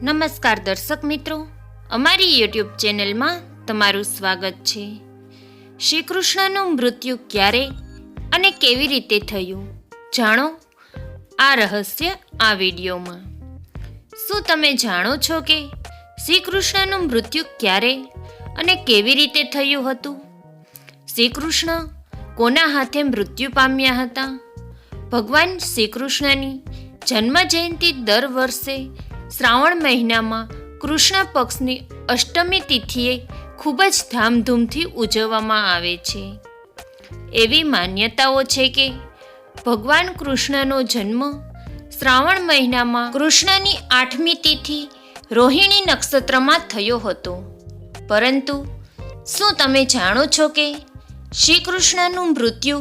નમસ્કાર દર્શક મિત્રો, અમારી યુટ્યુબ ચેનલમાં તમારું સ્વાગત છે। શ્રી કૃષ્ણનું મૃત્યુ ક્યારે અને કેવી રીતે થયું, જાણો આ રહસ્ય આ વિડીયોમાં। શું તમે જાણો છો કે શ્રી કૃષ્ણનું મૃત્યુ ક્યારે અને કેવી રીતે થયું હતું? શ્રી કૃષ્ણ કોના હાથે મૃત્યુ પામ્યા હતા? ભગવાન શ્રી કૃષ્ણની જન્મ જયંતિ દર વર્ષે શ્રાવણ મહિનામાં કૃષ્ણ પક્ષની અષ્ટમી તિથિએ ખૂબ જ ધામધૂમથી ઉજવવામાં આવે છે। એવી માન્યતાઓ છે કે ભગવાન કૃષ્ણનો જન્મ શ્રાવણ મહિનામાં કૃષ્ણની 8મી તિથિ રોહિણી નક્ષત્રમાં થયો હતો। પરંતુ શું તમે જાણો છો કે શ્રી કૃષ્ણનું મૃત્યુ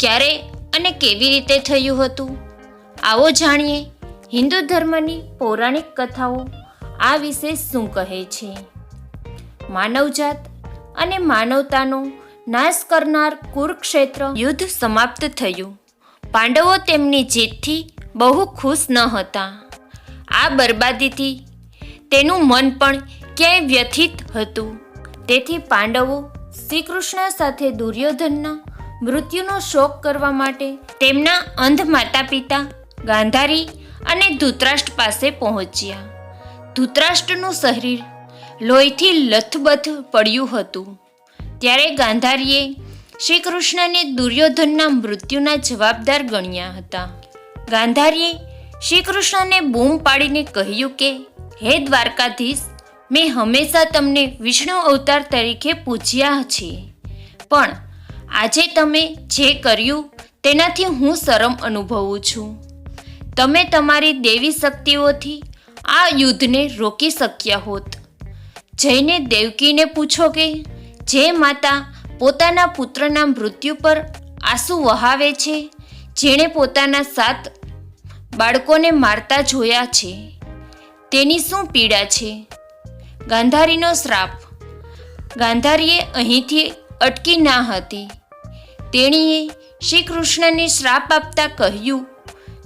ક્યારે અને કેવી રીતે થયું હતું? આવો જાણીએ હિન્દુ ધર્મની પૌરાણિક કથાઓ આ વિશે શું કહે છે। માનવજાત અને માનવતાનો નાશ કરનાર કુરુક્ષેત્ર યુદ્ધ સમાપ્ત થયું। પાંડવો તેમની જીતથી બહુ ખુશ ન હતા। આ બરબાદીથી તેનું મન પણ ક્યાંય વ્યથિત હતું। તેથી પાંડવો શ્રી કૃષ્ણ સાથે દુર્યોધનના મૃત્યુનો શોક કરવા માટે તેમના અંધ માતા પિતા ગાંધારી અને ધૃતરાષ્ટ્ર પાસે પહોંચ્યા। ધૃતરાષ્ટ્રનું શરીર લોહીથી લથબથ પડ્યું હતું। ત્યારે ગાંધારીએ શ્રી કૃષ્ણને દુર્યોધનના મૃત્યુના જવાબદાર ગણ્યા હતા। ગાંધારીએ શ્રી કૃષ્ણને બૂમ પાડીને કહ્યું કે, હે દ્વારકાધીશ, મેં હંમેશા તમને વિષ્ણુ અવતાર તરીકે પૂજ્યા છે, પણ આજે તમે જે કર્યું તેનાથી હું શરમ અનુભવું છું। તમે તમારી દેવી શક્તિઓથી આ યુદ્ધને રોકી શક્યા હોત। જઈને દેવકીને પૂછો કે જે માતા પોતાના પુત્રના મૃત્યુ પર આંસુ વહાવે છે, જેણે પોતાના 7 બાળકોને મારતા જોયા છે, તેની શું પીડા છે? ગાંધારીનો શ્રાપ। ગાંધારીએ અહીંથી અટકી ના હતી। તેણીએ શ્રી કૃષ્ણને શ્રાપ આપતા કહ્યું,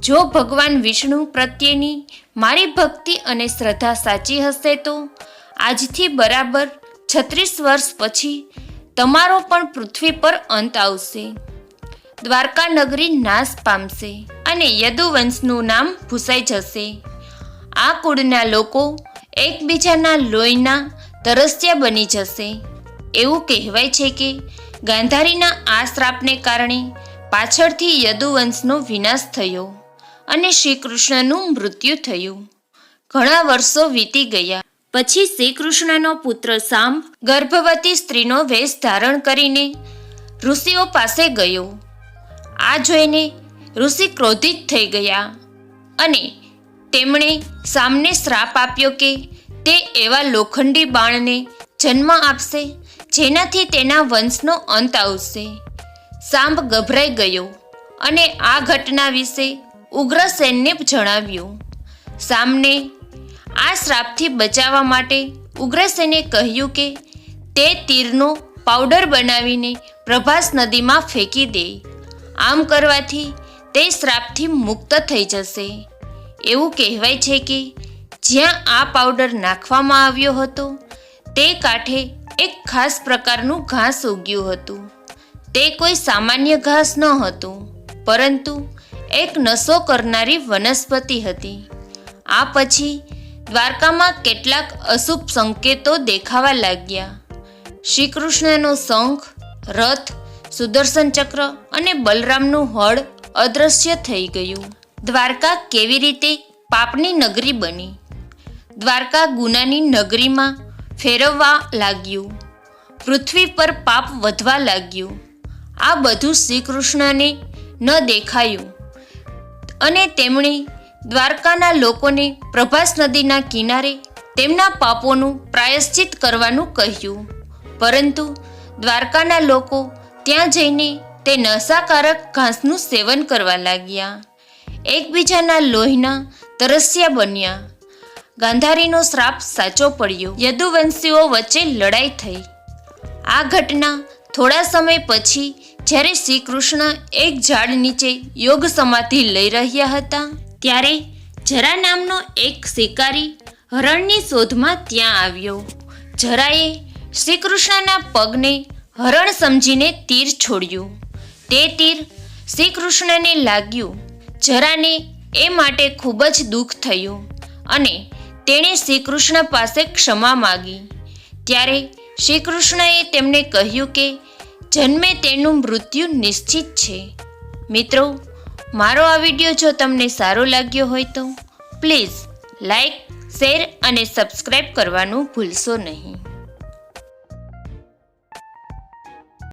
જો ભગવાન વિષ્ણુ પ્રત્યેની મારી ભક્તિ અને શ્રદ્ધા સાચી હશે તો આજથી બરાબર 36 વર્ષ પછી તમારો પણ પૃથ્વી પર અંત આવશે। દ્વારકા નગરી નાશ પામશે અને યદુવંશનું નામ ભૂસાઈ જશે। આ કુળના લોકો એકબીજાના લોહીના તરસ્યા બની જશે। એવું કહેવાય છે કે ગાંધારીના આ શ્રાપને કારણે પાછળથી યદુવંશનો વિનાશ થયો અને શ્રી કૃષ્ણનું મૃત્યુ થયું। ઘણા વર્ષો વીતી ગયા પછી શ્રી કૃષ્ણનો પુત્ર સાંબ ગર્ભવતી સ્ત્રીનો વેશ ધારણ કરીને ઋષિઓ પાસે ગયો। આ જોઈને ઋષિ ક્રોધિત થઈ ગયા અને તેમણે સામને શ્રાપ આપ્યો કે તે એવા લોખંડી બાણને જન્મ આપશે જેનાથી તેના વંશનો અંત આવશે। સાંબ ગભરાઈ ગયો અને આ ઘટના વિશે ઉગ્રસેનને જણાવ્યું। સામને આ શ્રાપથી બચાવવા માટે ઉગ્રસેને કહ્યું કે તે તીરનો પાવડર બનાવીને પ્રભાસ નદીમાં ફેંકી દે। આમ કરવાથી તે શ્રાપથી મુક્ત થઈ જશે। એવું કહેવાય છે કે જ્યાં આ પાવડર નાખવામાં આવ્યો હતો તે કાંઠે એક ખાસ પ્રકારનું ઘાસ ઉગ્યું હતું। તે કોઈ સામાન્ય ઘાસ ન હતું, પરંતુ એક નશો કરનારી વનસ્પતિ હતી। આ પછી દ્વારકામાં કેટલાક અશુભ સંકેતો દેખાવા લાગ્યા। શ્રી કૃષ્ણનો શંખ, રથ, સુદર્શન ચક્ર અને બલરામનું હળ અદૃશ્ય થઈ ગયું। દ્વારકા કેવી રીતે પાપની નગરી બની? દ્વારકા ગુનાની નગરીમાં ફેરવવા લાગ્યું। પૃથ્વી પર પાપ વધવા લાગ્યું। આ બધું શ્રી કૃષ્ણને ન દેખાયું અને તેમણે દ્વારકાના લોકોને પ્રભાસ નદીના કિનારે તેમના પાપોનું પ્રાયશ્ચિત કરવાનું કહ્યું। પરંતુ દ્વારકાના લોકો ત્યાં જઈને તે નશાકારક ઘાસનું સેવન કરવા લાગ્યા। એકબીજાના લોહીના તરસ્યા બન્યા। ગાંધારીનો શ્રાપ સાચો પડ્યો। યદુવંશીઓ વચ્ચે લડાઈ થઈ। આ ઘટના થોડા સમય પછી જ્યારે શ્રી કૃષ્ણ એક ઝાડ નીચે યોગ સમાધિ લઈ રહ્યા હતા ત્યારે જરા નામનો એક શિકારી હરણની શોધમાં ત્યાં આવ્યો. જરાએ શ્રી કૃષ્ણના પગને હરણ સમજીને તીર છોડ્યું. તે તીર શ્રી કૃષ્ણને લાગ્યું. જરાને એ માટે ખૂબ જ દુઃખ થયું અને તેણે શ્રી કૃષ્ણ પાસે ક્ષમા માગી. ત્યારે શ્રી કૃષ્ણએ તેમને કહ્યું કે જન્મે તેનું મૃત્યુ નિશ્ચિત છે. મિત્રો, મારો આ વિડીયો જો તમને સારો લાગ્યો હોય તો પ્લીઝ લાઈક, શેર અને સબસ્ક્રાઈબ કરવાનું ભૂલશો નહીં.